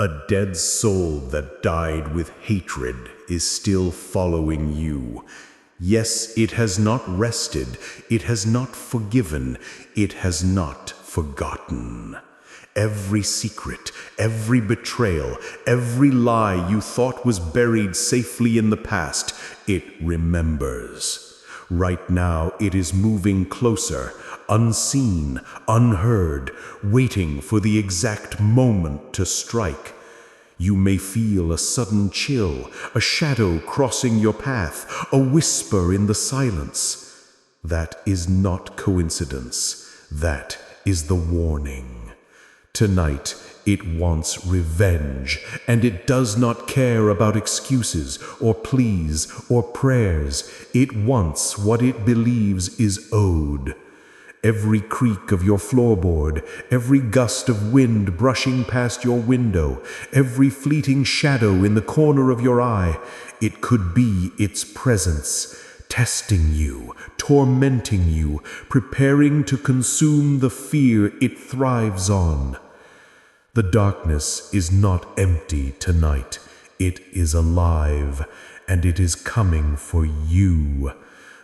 A dead soul that died with hatred is still following you. Yes, it has not rested, it has not forgiven, it has not forgotten. Every secret, every betrayal, every lie you thought was buried safely in the past, it remembers. Right now it is moving closer, unseen, unheard, waiting for the exact moment to strike. You may feel a sudden chill, a shadow crossing your path, a whisper in the silence. That is not coincidence. That is the warning. Tonight, it wants revenge, and it does not care about excuses or pleas or prayers. It wants what it believes is owed. Every creak of your floorboard, every gust of wind brushing past your window, every fleeting shadow in the corner of your eye, it could be its presence, testing you, tormenting you, preparing to consume the fear it thrives on. The darkness is not empty tonight. It is alive, and it is coming for you.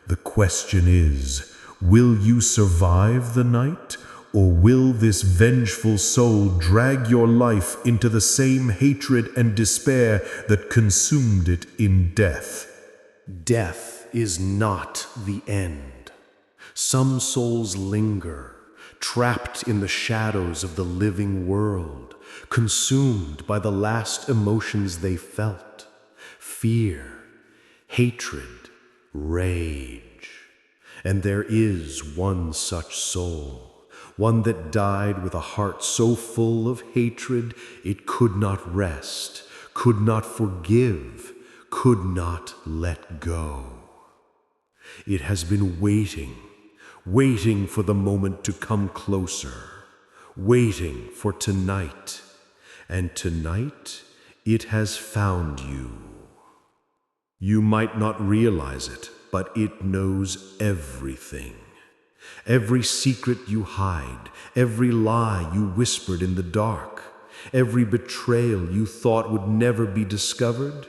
The question is, will you survive the night, or will this vengeful soul drag your life into the same hatred and despair that consumed it in death? Death is not the end. Some souls linger, trapped in the shadows of the living world, consumed by the last emotions they felt: fear, hatred, rage. And there is one such soul, one that died with a heart so full of hatred it could not rest, could not forgive, could not let go. It has been waiting for the moment to come closer, waiting for tonight, and tonight it has found you. You might not realize it, but it knows everything. Every secret you hide, every lie you whispered in the dark, every betrayal you thought would never be discovered,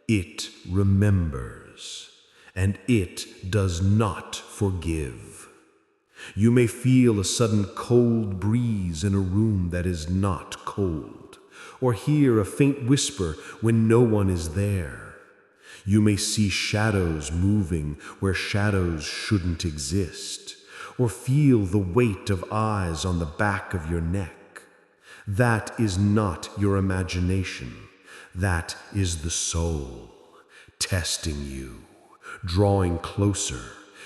it remembers, and it does not forgive. You may feel a sudden cold breeze in a room that is not cold, or hear a faint whisper when no one is there. You may see shadows moving where shadows shouldn't exist, or feel the weight of eyes on the back of your neck. That is not your imagination. That is the soul, testing you, drawing closer,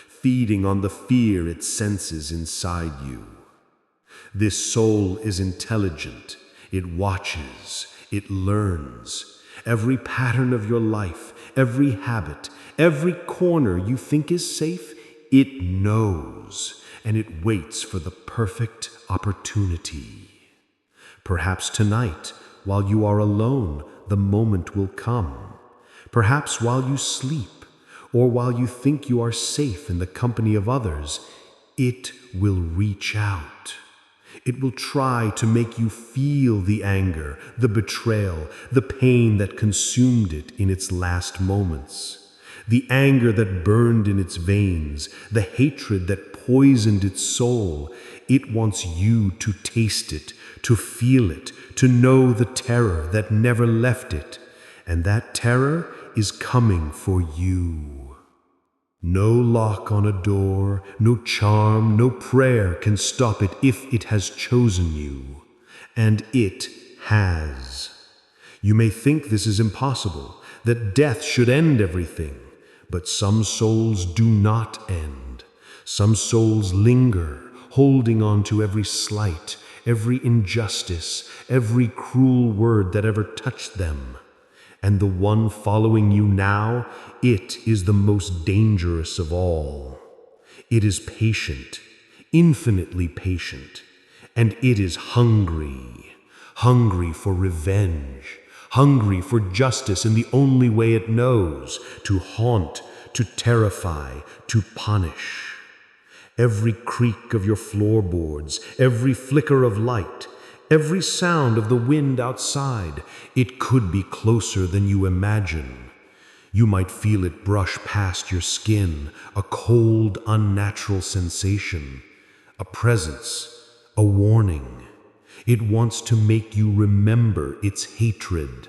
feeding on the fear it senses inside you. This soul is intelligent. It watches, it learns. Every pattern of your life, every habit, every corner you think is safe, it knows, and it waits for the perfect opportunity. Perhaps tonight, while you are alone, the moment will come. Perhaps while you sleep, or while you think you are safe in the company of others, it will reach out. It will try to make you feel the anger, the betrayal, the pain that consumed it in its last moments. The anger that burned in its veins, the hatred that poisoned its soul. It wants you to taste it, to feel it, to know the terror that never left it. And that terror is coming for you. No lock on a door, no charm, no prayer can stop it if it has chosen you. And it has. You may think this is impossible, that death should end everything, but some souls do not end. Some souls linger, holding on to every slight, every injustice, every cruel word that ever touched them. And the one following you now, it is the most dangerous of all. It is patient, infinitely patient, and it is hungry for revenge, hungry for justice in the only way it knows, to haunt, to terrify, to punish. Every creak of your floorboards, every flicker of light, every sound of the wind outside. It could be closer than you imagine. You might feel it brush past your skin, a cold, unnatural sensation, a presence, a warning. It wants to make you remember its hatred.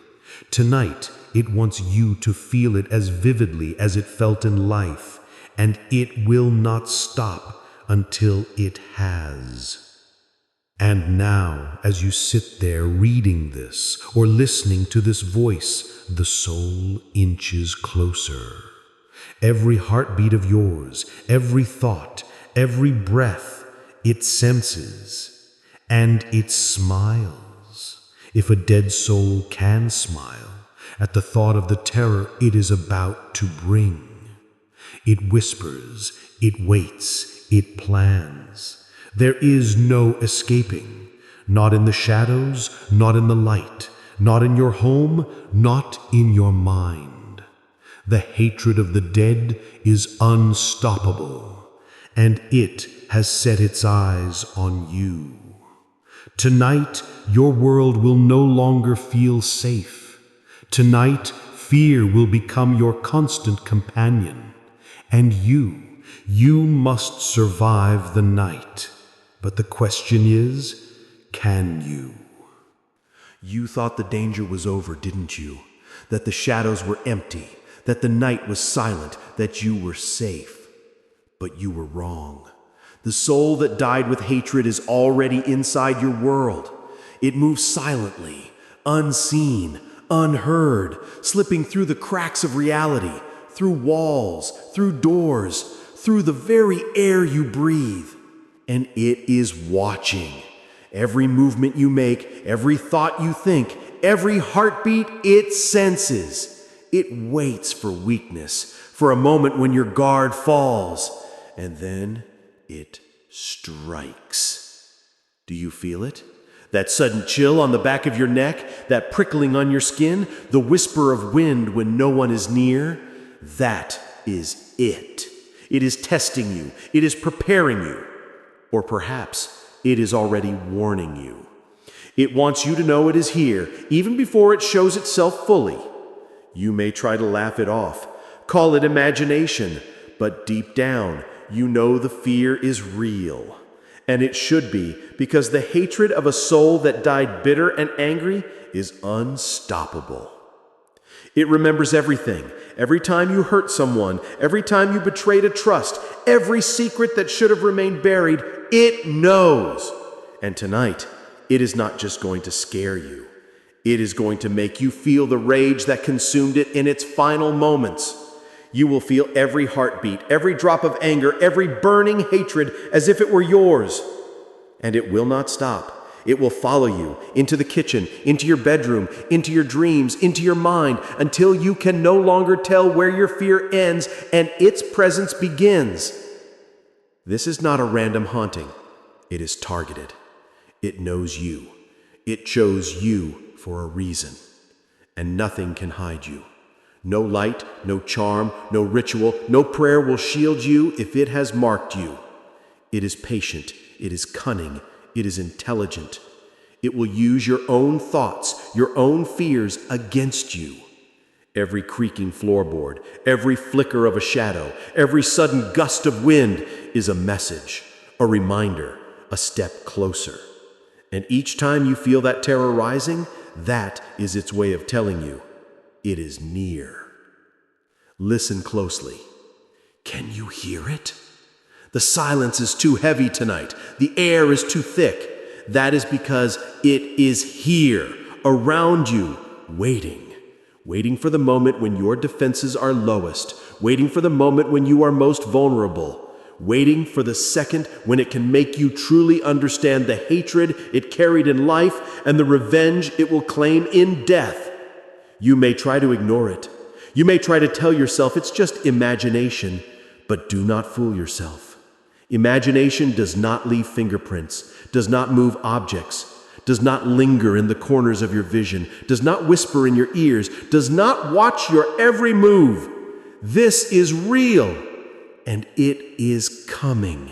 Tonight, it wants you to feel it as vividly as it felt in life, and it will not stop until it has. And now, as you sit there reading this or listening to this voice, the soul inches closer. Every heartbeat of yours, every thought, every breath, it senses, and it smiles. If a dead soul can smile at the thought of the terror it is about to bring. It whispers, it waits, it plans. There is no escaping, not in the shadows, not in the light, not in your home, not in your mind. The hatred of the dead is unstoppable, and it has set its eyes on you. Tonight, your world will no longer feel safe. Tonight, fear will become your constant companion, and you must survive the night. But the question is, can you? You thought the danger was over, didn't you? That the shadows were empty, that the night was silent, that you were safe. But you were wrong. The soul that died with hatred is already inside your world. It moves silently, unseen, unheard, slipping through the cracks of reality, through walls, through doors, through the very air you breathe. And it is watching. Every movement you make, every thought you think, every heartbeat it senses. It waits for weakness, for a moment when your guard falls, and then it strikes. Do you feel it? That sudden chill on the back of your neck, that prickling on your skin, the whisper of wind when no one is near? That is it. It is testing you. It is preparing you. Or perhaps it is already warning you. It wants you to know it is here, even before it shows itself fully. You may try to laugh it off, call it imagination, but deep down, you know the fear is real. And it should be, because the hatred of a soul that died bitter and angry is unstoppable. It remembers everything. Every time you hurt someone, every time you betrayed a trust, every secret that should have remained buried, it knows. And tonight, it is not just going to scare you. It is going to make you feel the rage that consumed it in its final moments. You will feel every heartbeat, every drop of anger, every burning hatred as if it were yours. And it will not stop. It will follow you into the kitchen, into your bedroom, into your dreams, into your mind, until you can no longer tell where your fear ends and its presence begins. This is not a random haunting. It is targeted. It knows you. It chose you for a reason. And nothing can hide you. No light, no charm, no ritual, no prayer will shield you if it has marked you. It is patient. It is cunning. It is intelligent. It will use your own thoughts, your own fears against you. Every creaking floorboard, every flicker of a shadow, every sudden gust of wind is a message, a reminder, a step closer. And each time you feel that terror rising, that is its way of telling you it is near. Listen closely. Can you hear it? The silence is too heavy tonight. The air is too thick. That is because it is here, around you, waiting for the moment when your defenses are lowest, waiting for the moment when you are most vulnerable, waiting for the second when it can make you truly understand the hatred it carried in life and the revenge it will claim in death. You may try to ignore it. You may try to tell yourself it's just imagination, but do not fool yourself. Imagination does not leave fingerprints, does not move objects, does not linger in the corners of your vision, does not whisper in your ears, does not watch your every move. This is real, and it is coming.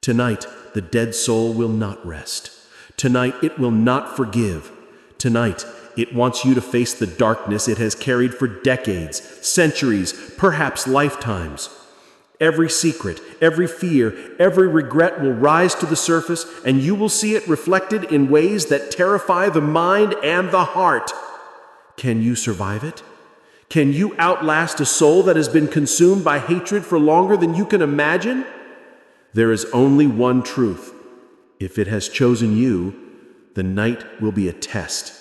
Tonight, the dead soul will not rest. Tonight it will not forgive. Tonight it wants you to face the darkness it has carried for decades, centuries, perhaps lifetimes. Every secret, every fear, every regret will rise to the surface, and you will see it reflected in ways that terrify the mind and the heart. Can you survive it? Can you outlast a soul that has been consumed by hatred for longer than you can imagine? There is only one truth. If it has chosen you, the night will be a test,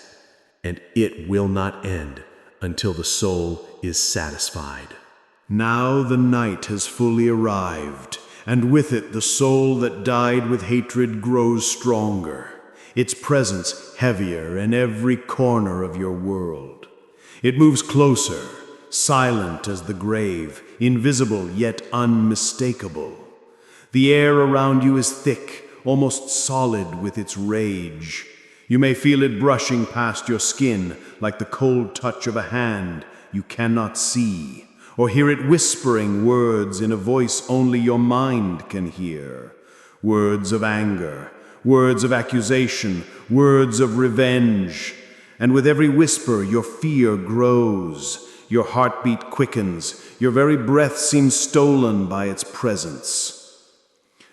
and it will not end until the soul is satisfied. Now the night has fully arrived, and with it the soul that died with hatred grows stronger, its presence heavier in every corner of your world. It moves closer, silent as the grave, invisible yet unmistakable. The air around you is thick, almost solid with its rage. You may feel it brushing past your skin like the cold touch of a hand you cannot see, or hear it whispering words in a voice only your mind can hear. Words of anger, words of accusation, words of revenge. And with every whisper, your fear grows, your heartbeat quickens, your very breath seems stolen by its presence.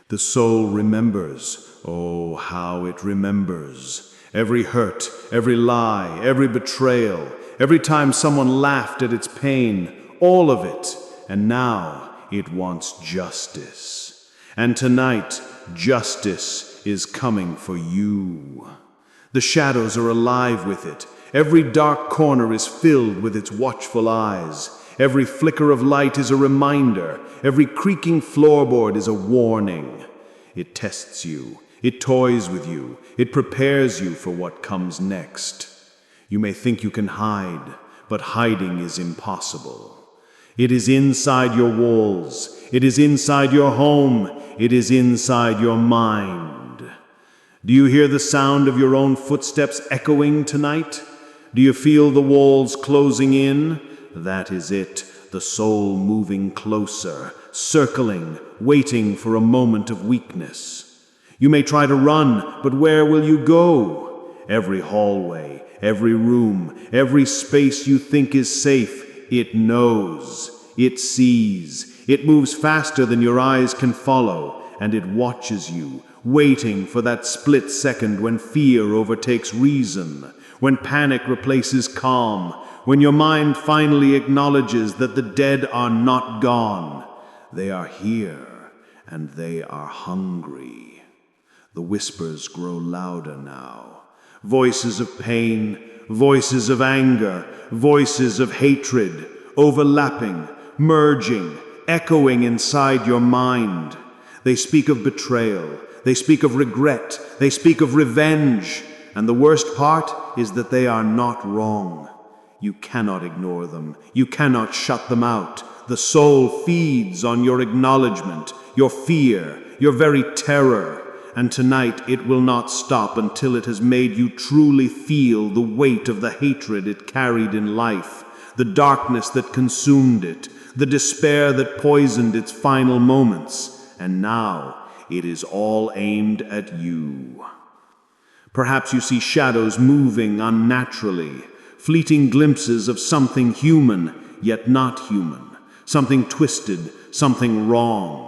The soul remembers, oh, how it remembers. Every hurt, every lie, every betrayal, every time someone laughed at its pain, all of it. And now it wants justice. And tonight, justice is coming for you. The shadows are alive with it. Every dark corner is filled with its watchful eyes. Every flicker of light is a reminder. Every creaking floorboard is a warning. It tests you. It toys with you. It prepares you for what comes next. You may think you can hide, but hiding is impossible. It is inside your walls. It is inside your home. It is inside your mind. Do you hear the sound of your own footsteps echoing tonight? Do you feel the walls closing in? That is it, the soul moving closer, circling, waiting for a moment of weakness. You may try to run, but where will you go? Every hallway, every room, every space you think is safe, it knows, it sees, it moves faster than your eyes can follow, and it watches you, waiting for that split second when fear overtakes reason, when panic replaces calm, when your mind finally acknowledges that the dead are not gone. They are here, and they are hungry. The whispers grow louder now. Voices of pain, voices of anger, voices of hatred, overlapping, merging, echoing inside your mind. They speak of betrayal. They speak of regret. They speak of revenge. And the worst part is that they are not wrong. You cannot ignore them. You cannot shut them out. The soul feeds on your acknowledgement, your fear, your very terror. And tonight it will not stop until it has made you truly feel the weight of the hatred it carried in life, the darkness that consumed it, the despair that poisoned its final moments. And now it is all aimed at you. Perhaps you see shadows moving unnaturally, fleeting glimpses of something human, yet not human, something twisted, something wrong.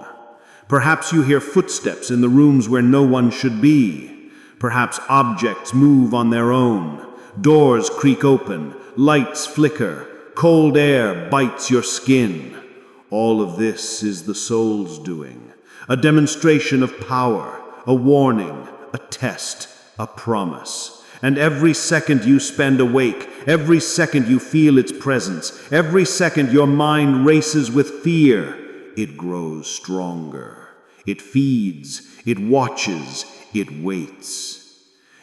Perhaps you hear footsteps in the rooms where no one should be. Perhaps objects move on their own. Doors creak open, lights flicker, cold air bites your skin. All of this is the soul's doing. A demonstration of power, a warning, a test, a promise. And every second you spend awake, every second you feel its presence, every second your mind races with fear, it grows stronger. It feeds, it watches, it waits.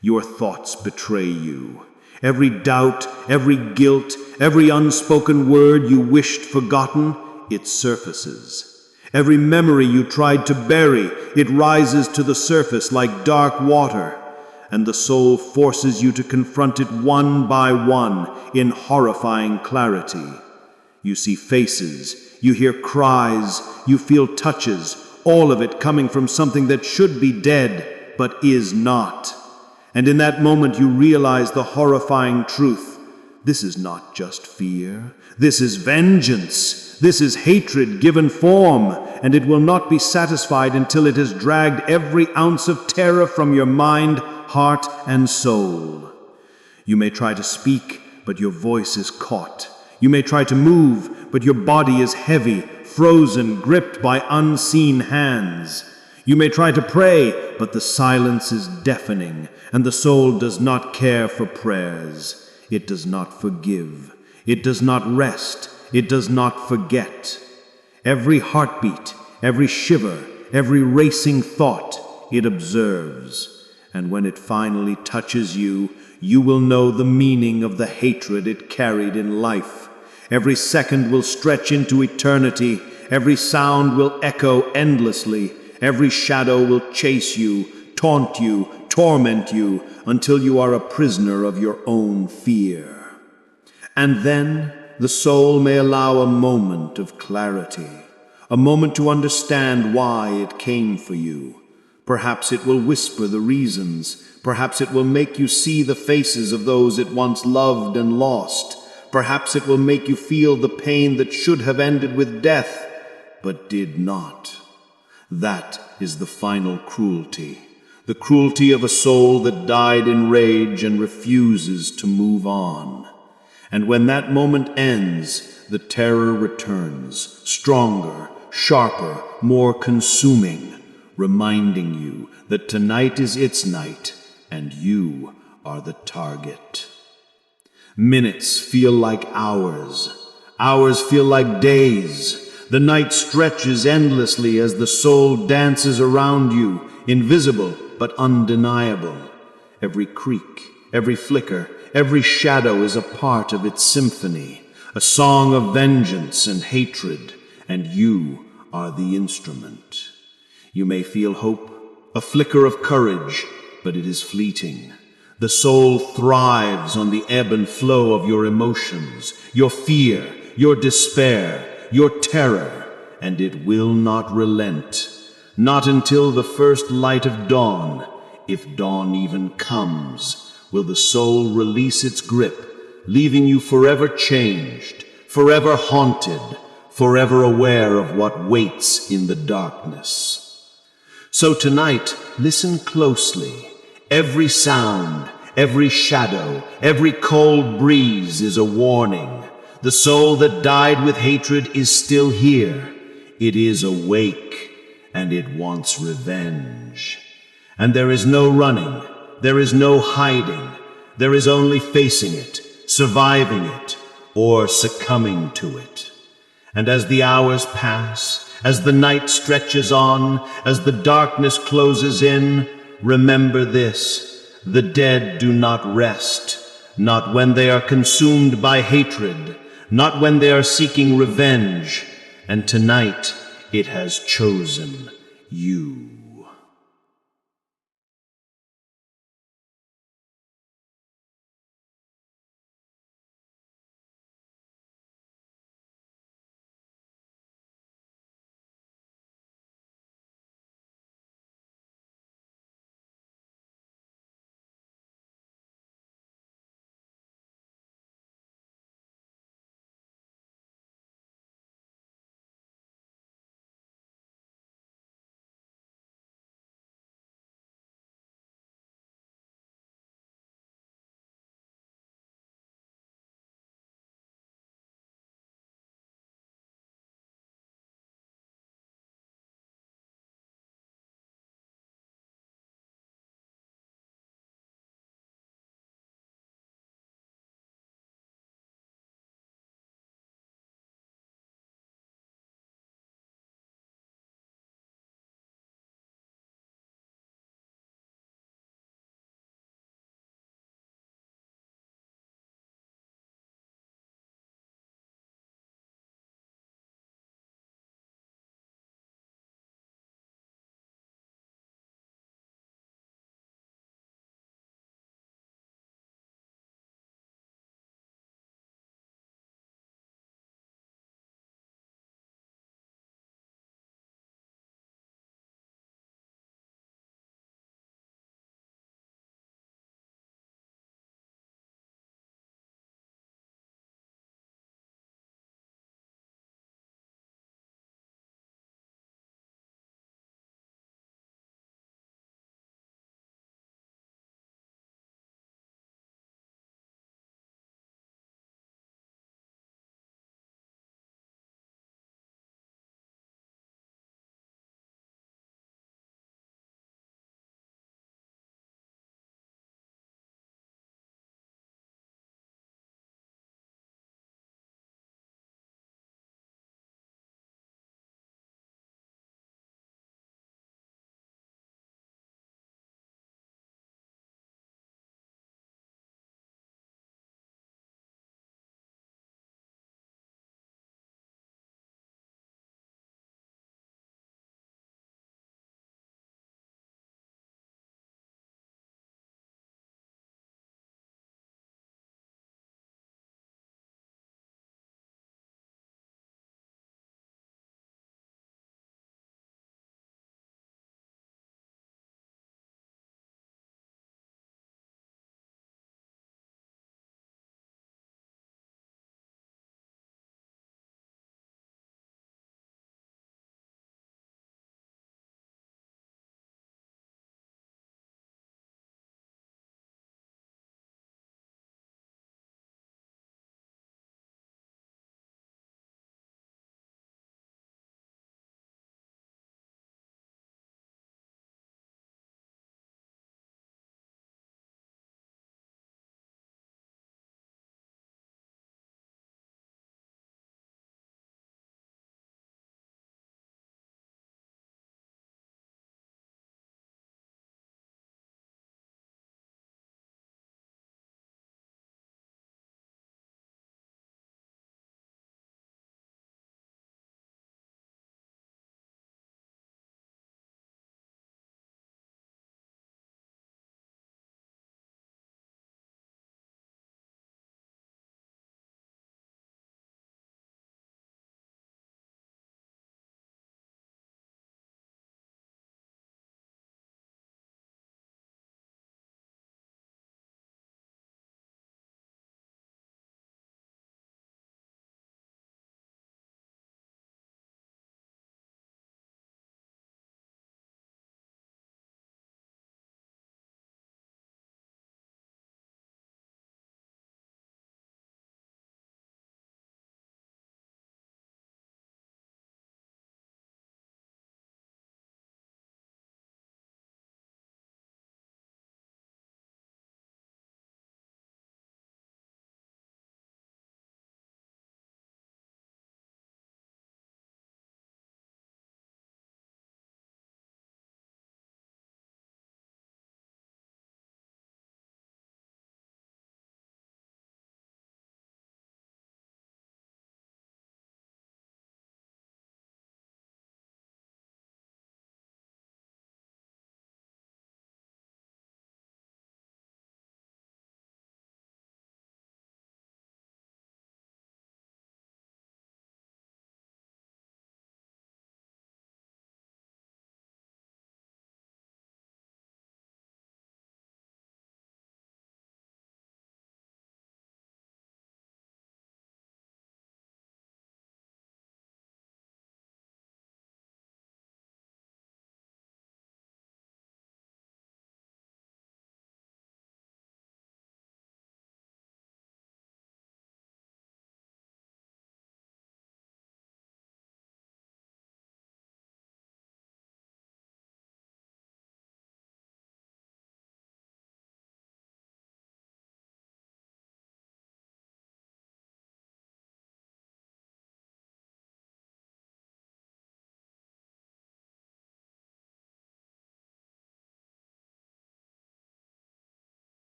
Your thoughts betray you. Every doubt, every guilt, every unspoken word you wished forgotten, it surfaces. Every memory you tried to bury, it rises to the surface like dark water, and the soul forces you to confront it one by one in horrifying clarity. You see faces, you hear cries, you feel touches, all of it coming from something that should be dead, but is not. And in that moment you realize the horrifying truth. This is not just fear. This is vengeance. This is hatred given form, and it will not be satisfied until it has dragged every ounce of terror from your mind, heart, and soul. You may try to speak, but your voice is caught. You may try to move, but your body is heavy, frozen, gripped by unseen hands. You may try to pray, but the silence is deafening, and the soul does not care for prayers. It does not forgive. It does not rest. It does not forget. Every heartbeat, every shiver, every racing thought, it observes. And when it finally touches you, you will know the meaning of the hatred it carried in life. Every second will stretch into eternity. Every sound will echo endlessly. Every shadow will chase you, taunt you, torment you, until you are a prisoner of your own fear. And then the soul may allow a moment of clarity, a moment to understand why it came for you. Perhaps it will whisper the reasons. Perhaps it will make you see the faces of those it once loved and lost. Perhaps it will make you feel the pain that should have ended with death, but did not. That is the final cruelty, the cruelty of a soul that died in rage and refuses to move on. And when that moment ends, the terror returns, stronger, sharper, more consuming, reminding you that tonight is its night, and you are the target. Minutes feel like hours. Hours feel like days. The night stretches endlessly as the soul dances around you, invisible but undeniable. Every creak, every flicker, every shadow is a part of its symphony, a song of vengeance and hatred, and you are the instrument. You may feel hope, a flicker of courage, but it is fleeting. The soul thrives on the ebb and flow of your emotions, your fear, your despair, your terror, and it will not relent. Not until the first light of dawn, if dawn even comes, will the soul release its grip, leaving you forever changed, forever haunted, forever aware of what waits in the darkness. So tonight, listen closely. Every sound, every shadow, every cold breeze is a warning. The soul that died with hatred is still here. It is awake, and it wants revenge. And there is no running, there is no hiding. There is only facing it, surviving it, or succumbing to it. And as the hours pass, as the night stretches on, as the darkness closes in, remember this: the dead do not rest, not when they are consumed by hatred, not when they are seeking revenge, and tonight it has chosen you.